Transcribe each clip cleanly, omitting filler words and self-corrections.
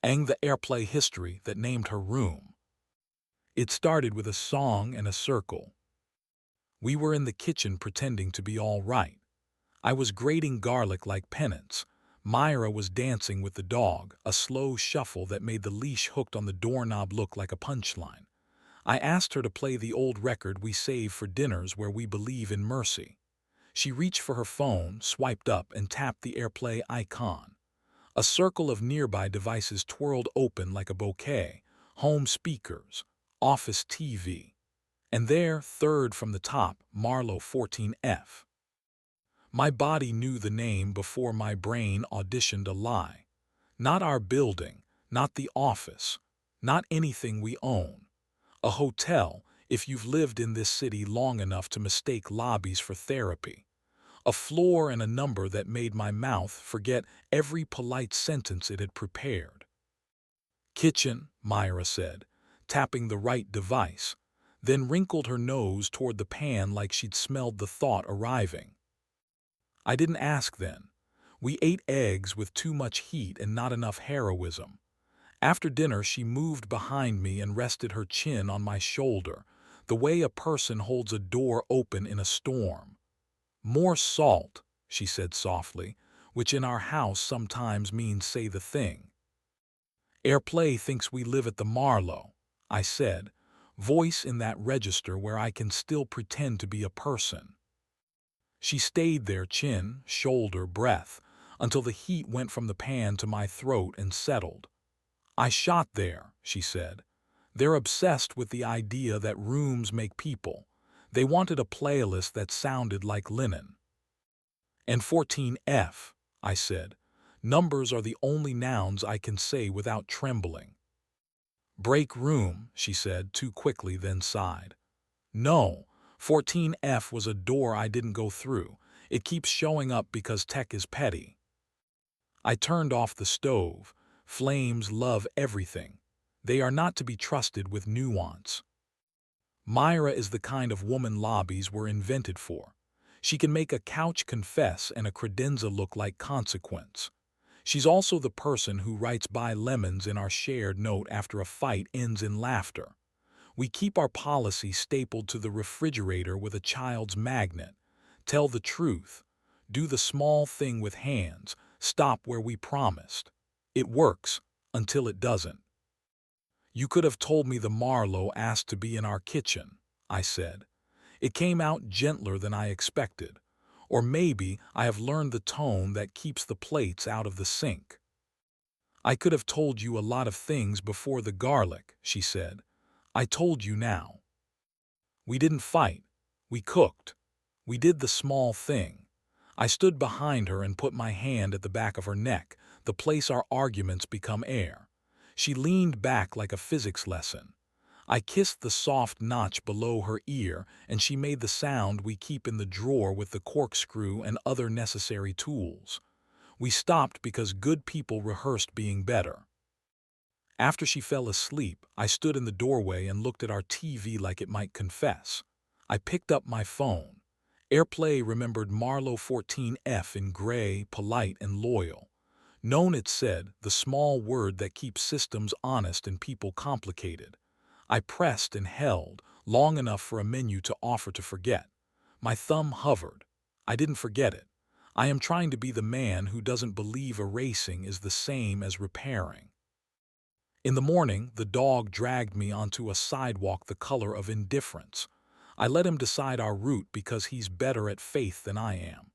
and the AirPlay history that named her room. It started with a song and a circle. We were in the kitchen pretending to be all right. I was grating garlic like penance. Myra was dancing with the dog, a slow shuffle that made the leash hooked on the doorknob look like a punchline. I asked her to play the old record we save for dinners where we believe in mercy. She reached for her phone, swiped up, and tapped the AirPlay icon. A circle of nearby devices twirled open like a bouquet: home speakers, office TV, and there, third from the top, Marlow 14F. My body knew the name before my brain auditioned a lie. Not our building, not the office, not anything we own. A hotel, if you've lived in this city long enough to mistake lobbies for therapy. A floor and a number that made my mouth forget every polite sentence it had prepared. "Kitchen," Myra said, tapping the right device, then wrinkled her nose toward the pan like she'd smelled the thought arriving. I didn't ask then. We ate eggs with too much heat and not enough heroism. After dinner, she moved behind me and rested her chin on my shoulder, the way a person holds a door open in a storm. "More salt," she said softly, which in our house sometimes means say the thing. "AirPlay thinks we live at the Marlow," I said, voice in that register where I can still pretend to be a person. She stayed there, chin, shoulder, breath, until the heat went from the pan to my throat and settled. "I shot there," she said. "They're obsessed with the idea that rooms make people. They wanted a playlist that sounded like linen." "And 14F," I said. "Numbers are the only nouns I can say without trembling." "Break room," she said too quickly, then sighed. "No, 14F was a door I didn't go through. It keeps showing up because tech is petty." I turned off the stove. Flames love everything. They are not to be trusted with nuance. Myra is the kind of woman lobbies were invented for. She can make a couch confess and a credenza look like consequence. She's also the person who writes "buy lemons" in our shared note after a fight ends in laughter. We keep our policy stapled to the refrigerator with a child's magnet. Tell the truth. Do the small thing with hands. Stop where we promised. It works until it doesn't. "You could have told me the Marlow asked to be in our kitchen," I said. It came out gentler than I expected. Or maybe I have learned the tone that keeps the plates out of the sink. "I could have told you a lot of things before the garlic," she said. "I told you now." We didn't fight. We cooked. We did the small thing. I stood behind her and put my hand at the back of her neck, the place our arguments become air. She leaned back like a physics lesson. I kissed the soft notch below her ear, and she made the sound we keep in the drawer with the corkscrew and other necessary tools. We stopped because good people rehearsed being better. After she fell asleep, I stood in the doorway and looked at our TV like it might confess. I picked up my phone. AirPlay remembered Marlow 14F in gray, polite, and loyal. Known, it said, the small word that keeps systems honest and people complicated. I pressed and held, long enough for a menu to offer to forget. My thumb hovered. I didn't forget it. I am trying to be the man who doesn't believe erasing is the same as repairing. In the morning, the dog dragged me onto a sidewalk the color of indifference. I let him decide our route because he's better at faith than I am.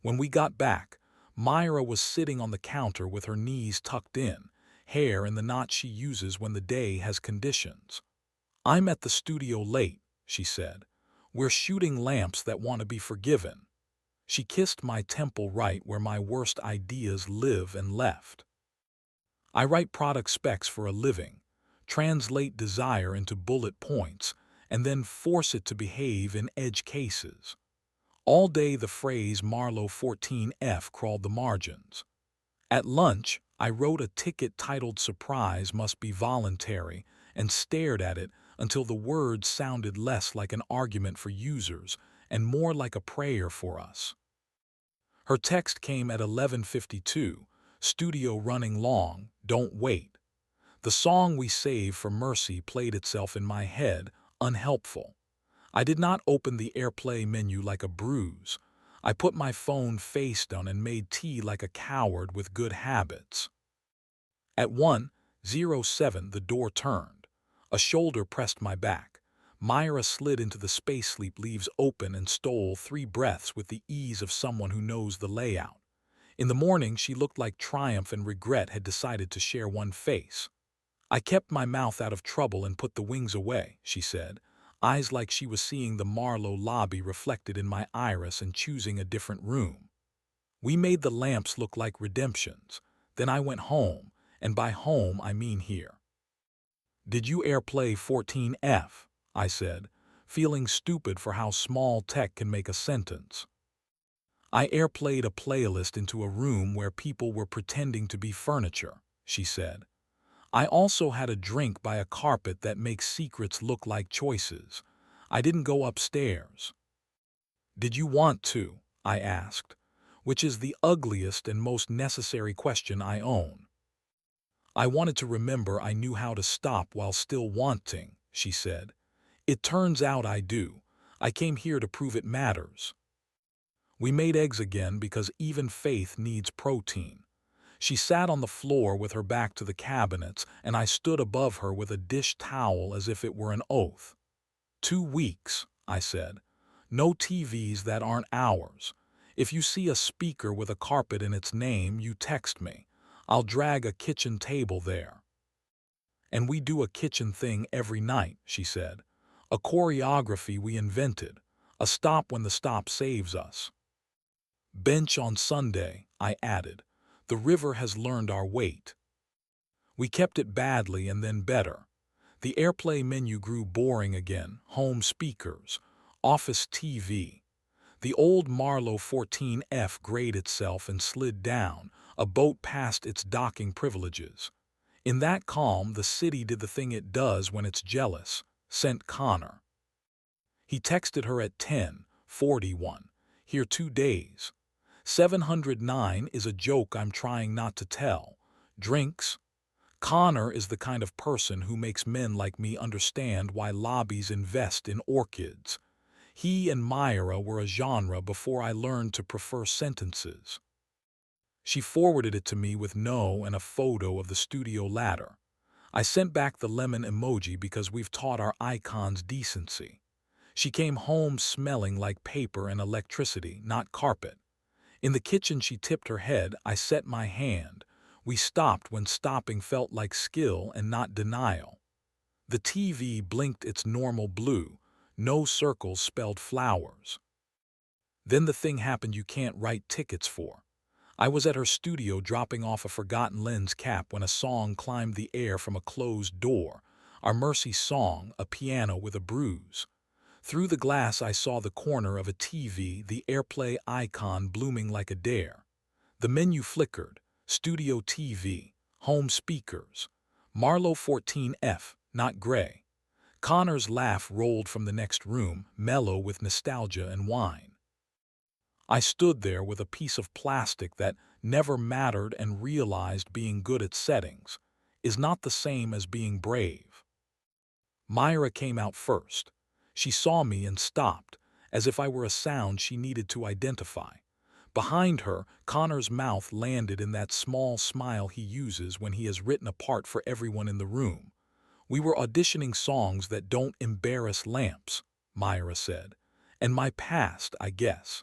When we got back, Myra was sitting on the counter with her knees tucked in, hair in the knot she uses when the day has conditions. "I'm at the studio late," she said. "We're shooting lamps that want to be forgiven." She kissed my temple right where my worst ideas live and left. I write product specs for a living, translate desire into bullet points, and then force it to behave in edge cases. All day the phrase Marlow 14F crawled the margins. At lunch, I wrote a ticket titled "Surprise Must Be Voluntary" and stared at it until the words sounded less like an argument for users and more like a prayer for us. Her text came at 11:52, "Studio running long, don't wait." The song we saved for Mercy played itself in my head, unhelpful. I did not open the AirPlay menu like a bruise. I put my phone face down and made tea like a coward with good habits. At 1:07 the door turned. A shoulder pressed my back. Myra slid into the space sleep leaves open and stole 3 breaths with the ease of someone who knows the layout. In the morning she looked like triumph and regret had decided to share one face. "I kept my mouth out of trouble and put the wings away," she said, eyes like she was seeing the Marlow lobby reflected in my iris and choosing a different room. "We made the lamps look like redemptions. Then I went home, and by home I mean here." "Did you AirPlay 14F?" I said, feeling stupid for how small tech can make a sentence. "I AirPlayed a playlist into a room where people were pretending to be furniture," she said. "I also had a drink by a carpet that makes secrets look like choices. I didn't go upstairs." "Did you want to?" I asked, which is the ugliest and most necessary question I own. "I wanted to remember I knew how to stop while still wanting," she said. "It turns out I do. I came here to prove it matters." We made eggs again because even faith needs protein. She sat on the floor with her back to the cabinets, and I stood above her with a dish towel as if it were an oath. "2 weeks," I said. "No TVs that aren't ours. If you see a speaker with a carpet in its name, you text me. I'll drag a kitchen table there." "And we do a kitchen thing every night," she said. "A choreography we invented. A stop when the stop saves us." "Bench on Sunday," I added. "The river has learned our weight." We kept it badly and then better. The AirPlay menu grew boring again. Home speakers, office TV. The old Marlow 14F grayed itself and slid down, a boat past its docking privileges. In that calm, the city did the thing it does when it's jealous, sent Connor. He texted her at 10:41. "Here 2 days. 709 is a joke I'm trying not to tell. Drinks?" Connor is the kind of person who makes men like me understand why lobbies invest in orchids. He and Myra were a genre before I learned to prefer sentences. She forwarded it to me with no and a photo of the studio ladder. I sent back the lemon emoji because we've taught our icons decency. She came home smelling like paper and electricity, not carpet. In the kitchen she tipped her head. I set my hand. We stopped when stopping felt like skill and not denial. The TV blinked its normal blue. No circles spelled flowers. Then the thing happened you can't write tickets for. I was at her studio dropping off a forgotten lens cap when a song climbed the air from a closed door. Our Mercy song, a piano with a bruise. Through the glass I saw the corner of a TV, the AirPlay icon blooming like a dare. The menu flickered. Studio TV, home speakers. Marlow 14F, not gray. Connor's laugh rolled from the next room, mellow with nostalgia and wine. I stood there with a piece of plastic that never mattered and realized being good at settings is not the same as being brave. Myra came out first. She saw me and stopped, as if I were a sound she needed to identify. Behind her, Connor's mouth landed in that small smile he uses when he has written a part for everyone in the room. "We were auditioning songs that don't embarrass lamps," Myra said. "And my past, I guess."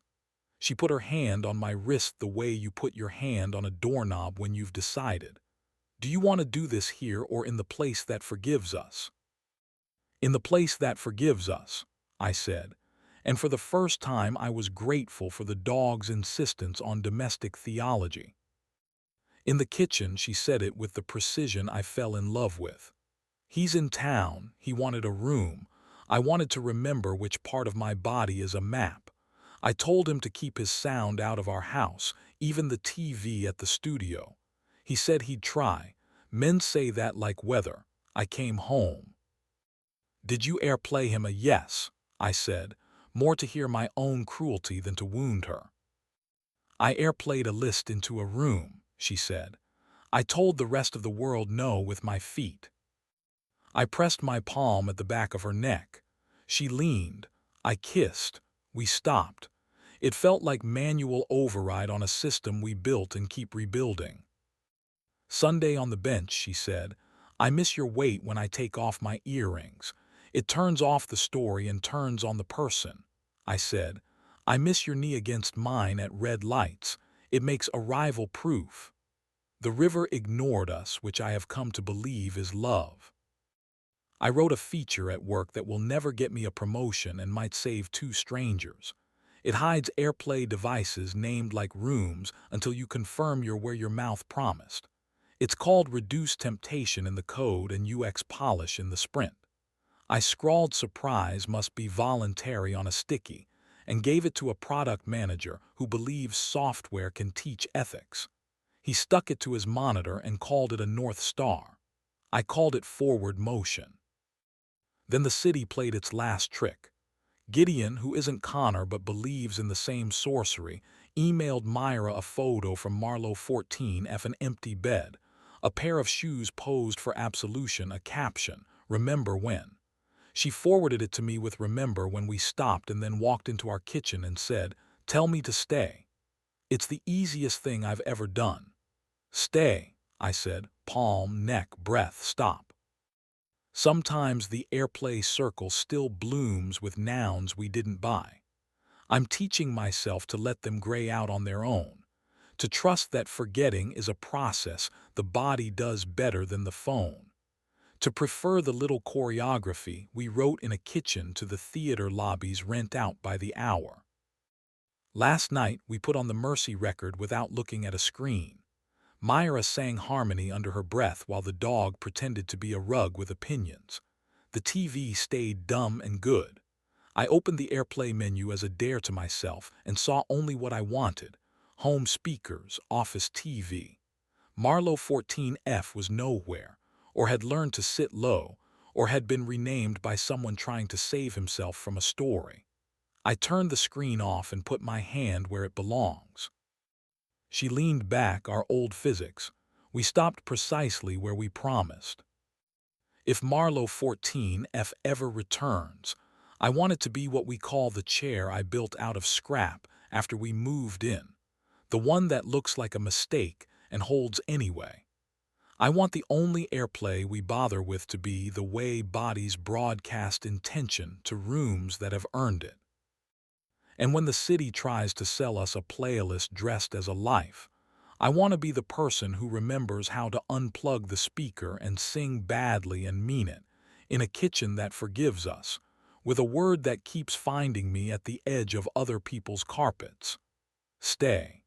She put her hand on my wrist the way you put your hand on a doorknob when you've decided. "Do you want to do this here or in the place that forgives us?" "In the place that forgives us," I said, and for the first time I was grateful for the dog's insistence on domestic theology. In the kitchen, she said it with the precision I fell in love with. "He's in town, he wanted a room. I wanted to remember which part of my body is a map. I told him to keep his sound out of our house, even the TV at the studio. He said he'd try. Men say that like weather. I came home." "Did you AirPlay him a yes?" I said, more to hear my own cruelty than to wound her. "I AirPlayed a list into a room," she said. I told the rest of the world no with my feet. I pressed my palm at the back of her neck. She leaned. I kissed. We stopped. It felt like manual override on a system we built and keep rebuilding. Sunday on the bench, she said, I miss your weight when I take off my earrings. It turns off the story and turns on the person. I said, I miss your knee against mine at red lights. It makes arrival proof. The river ignored us, which I have come to believe is love. I wrote a feature at work that will never get me a promotion and might save two strangers. It hides AirPlay devices named like rooms until you confirm you're where your mouth promised. It's called Reduce Temptation in the code and UX Polish in the sprint. I scrawled surprise must be voluntary on a sticky and gave it to a product manager who believes software can teach ethics. He stuck it to his monitor and called it a North Star. I called it forward motion. Then the city played its last trick. Gideon, who isn't Connor but believes in the same sorcery, emailed Myra a photo from Marlow 14 F an empty bed, a pair of shoes posed for absolution, a caption, remember when. She forwarded it to me with remember when we stopped and then walked into our kitchen and said, tell me to stay. It's the easiest thing I've ever done. Stay, I said, palm, neck, breath, stop. Sometimes the AirPlay circle still blooms with nouns we didn't buy. I'm teaching myself to let them gray out on their own, to trust that forgetting is a process the body does better than the phone, to prefer the little choreography we wrote in a kitchen to the theater lobbies rent out by the hour. Last night we put on the Mercy record without looking at a screen. Myra sang harmony under her breath while the dog pretended to be a rug with opinions. The TV stayed dumb and good. I opened the AirPlay menu as a dare to myself and saw only what I wanted. Home speakers, office TV. Marlow 14F was nowhere, or had learned to sit low, or had been renamed by someone trying to save himself from a story. I turned the screen off and put my hand where it belongs. She leaned back, our old physics. We stopped precisely where we promised. If Marlow 14F ever returns, I want it to be what we call the chair I built out of scrap after we moved in, the one that looks like a mistake and holds anyway. I want the only AirPlay we bother with to be the way bodies broadcast intention to rooms that have earned it. And when the city tries to sell us a playlist dressed as a life, I want to be the person who remembers how to unplug the speaker and sing badly and mean it, in a kitchen that forgives us, with a word that keeps finding me at the edge of other people's carpets. Stay.